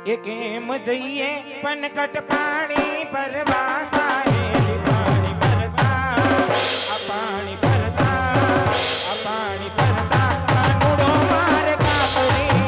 એ કેમ જઈએ પનકટ પાણી ભરવા સાહેલી પાણી ભરતા આ પાણી ભરતા આ પાણી ભરતા કાનુડો મારે કાપડી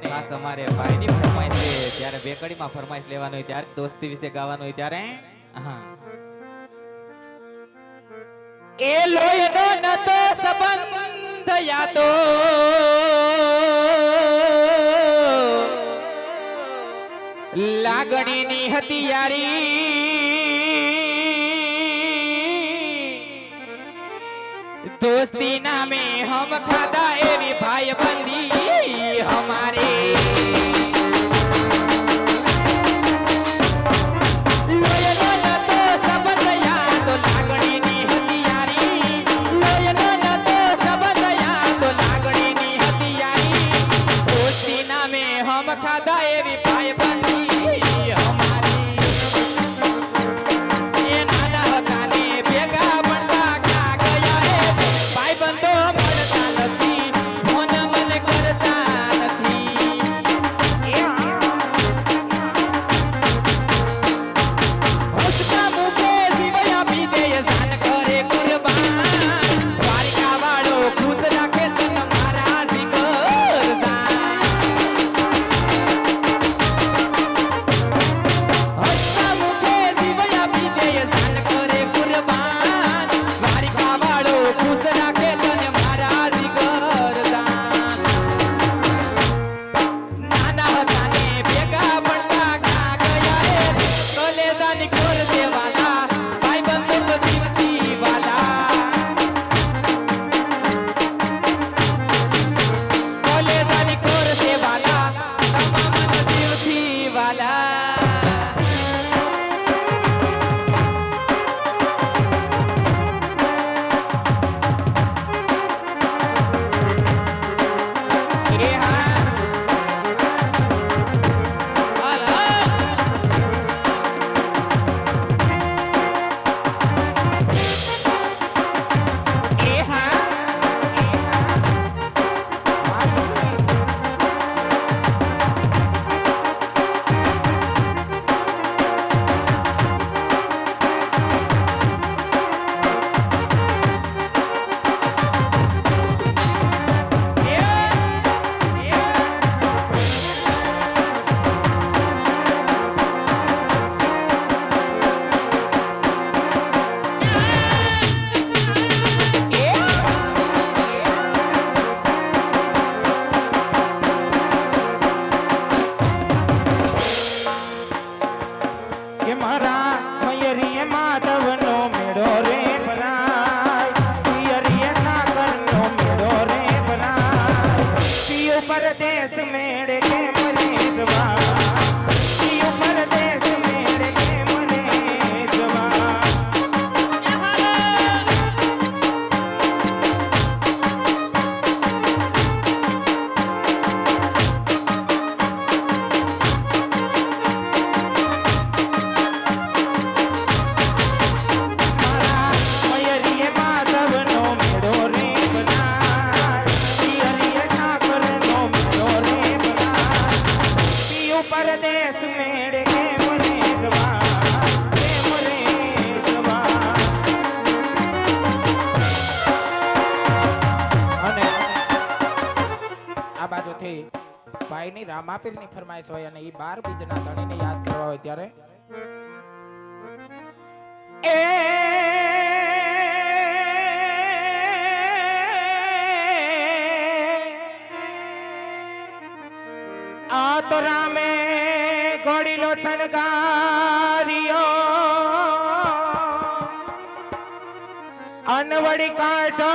ખાસ અમારે ભાઈની ફરમાઈશ છે ત્યારે બેકડીમાં ફરમાઈશ લેવાનું હોય ત્યારે દોસ્તી વિશે ગાવાનું હોય ત્યારે હા એ લોહીનો નતો સંબંધ યાદો લાગણીની હતી યારી दोस्ती नामे हम खादा एवी भाई बंदी हमारे हम खादा एवी भाई बंदी हमारी ये नाना हताने बेगा बनता क्या गया है भाई बंदो मरता નથી ફોન મને કરતા નથી હસતા મુકે જીવ આપી દે જાન કરે કુરબાન દ્વારિકા વાળો ખુશ રાખે તન મારા જીગરદાન ભાઈની રામાપીરની ફરમાઈશ હોય અને એ 12 બીજના ધણીને યાદ કરવા હોય ત્યારે આ તો રામે ઘોડીલો શણગાર્યો અનવડી કાઢો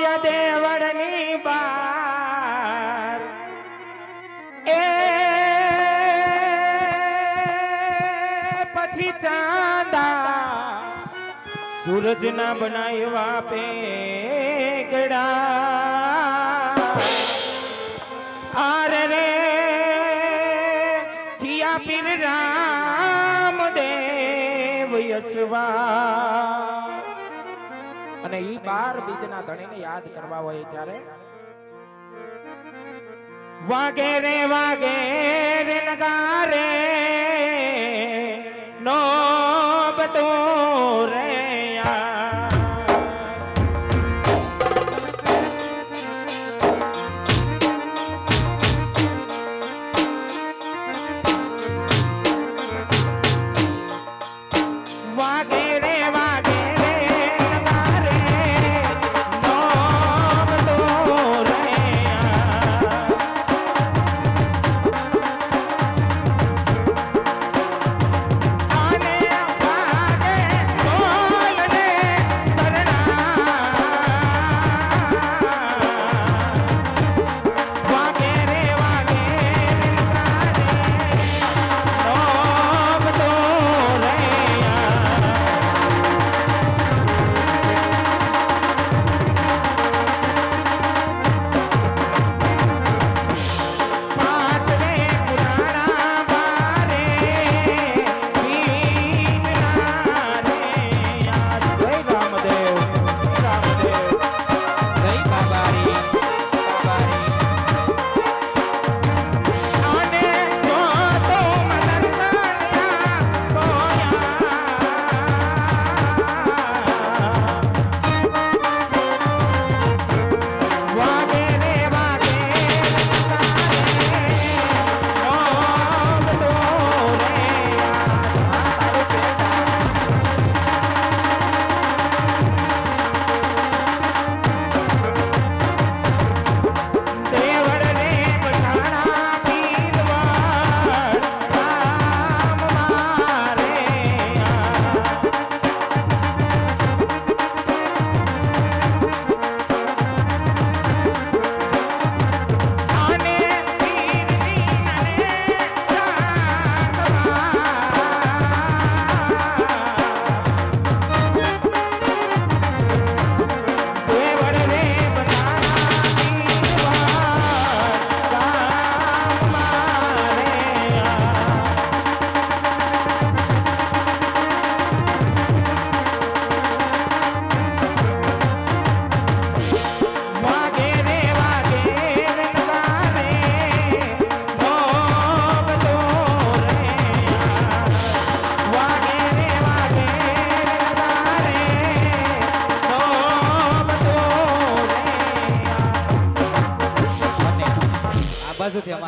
યા દેવળની બાર એ પછી ચાંદા સૂરજ ના બનાવ્યા પેગડા આરે રે થિયા પીર રામદેવ યશવા અને ઈ 12 બીજના ધણીને યાદ કરવા હોય ત્યારે વાગે રે નગારે નો બતો રે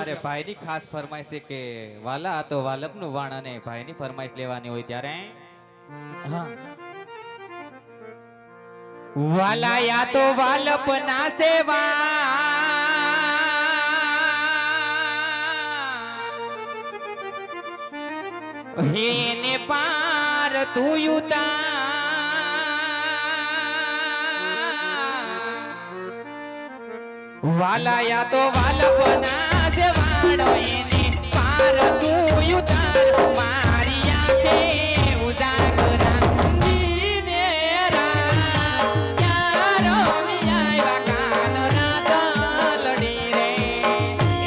જ્યારે ભાઈની ખાસ ફરમાઈશ છે કે વાલા આ તો વાલપનું વાણ અને ભાઈની ફરમાઈશ લેવાની હોય ત્યારે હા વાલા યા તો વાલપ ના સેવા હેને પાર તું વાલા યા તો વાલપ ના સેવાડો એને પાર તું યુતાર મારી આંખે ઉજાગરા દીને રા યારો મિયાવા કાન ના દલડી રે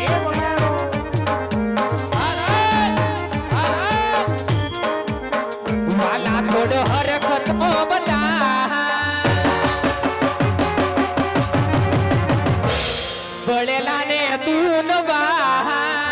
એ બોલાવો વાલા થોડો હરખત મો બતા બળેલા ને તું ન બા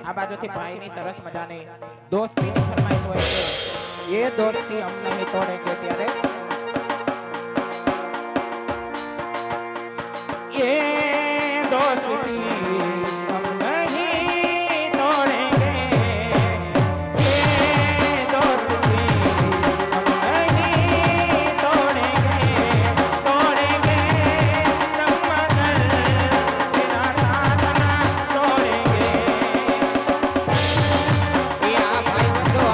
આ બાજુથી ભાઈની સરસ મજાની દોસ્તીની ફરમાઈશ હોય છે એ દોસ્તી હમ નહીં તોડેંગે ત્યારે ये दोस्ती हम नहीं तोड़ेंगे ये दोस्ती हम नहीं तोड़ेंगे तोड़ेंगे तब मगर तेरा साथ ना छोड़ेंगे આ ભાઈ બંધો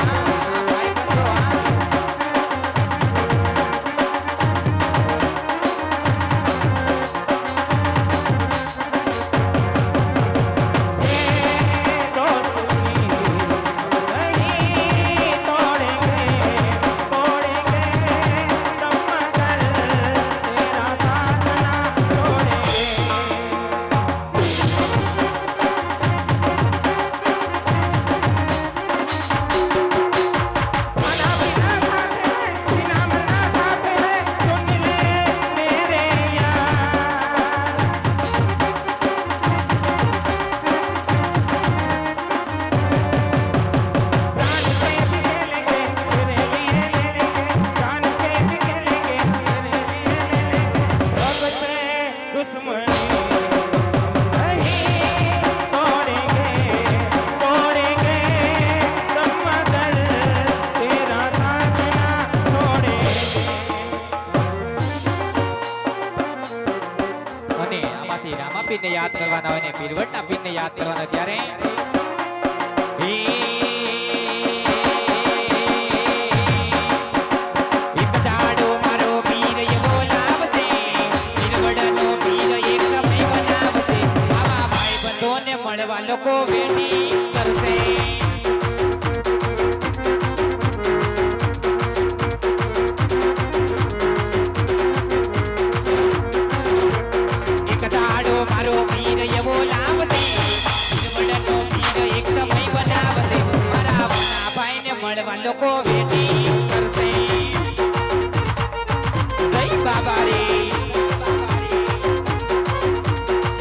પીરને યાદ કરવાના હોય ને પીરવટના પીરને યાદ કરવાના ત્યારે એક દાડો મારો પીર એવો લાવશે પીરવડનો પીર એક સમય બનાવશે આવા ભાઈ બંધોને મળવા લોકો વેટી કરશે મારો પીર એવો લાવશે પીરવડનો પીર એક સમય બનાવશે મારા વના ભાઈને મળવા લોકો વેટી કરશે જય બાબા રે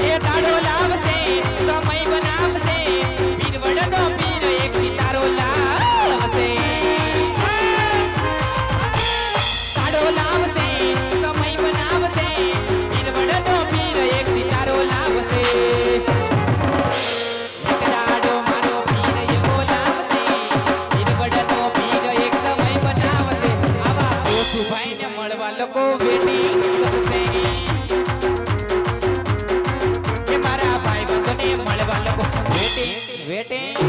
એ દાડો લાવશે સમય બનાવશે પીરવડનો પીર એક સિતારો લાવશે દાડો લાવશે સમય બનાવશે પીરવડનો પીર એક સિતારો લાવશે એક દાડો મારો પીર એવો લાવશે પીરવડનો પીર એક સમય બનાવશે આવા ગોઠુભાઈને મળવા લોકો વેટી કરશે કે મારા ભાઈ બંધોને મળવા લોકો વેટી વેટી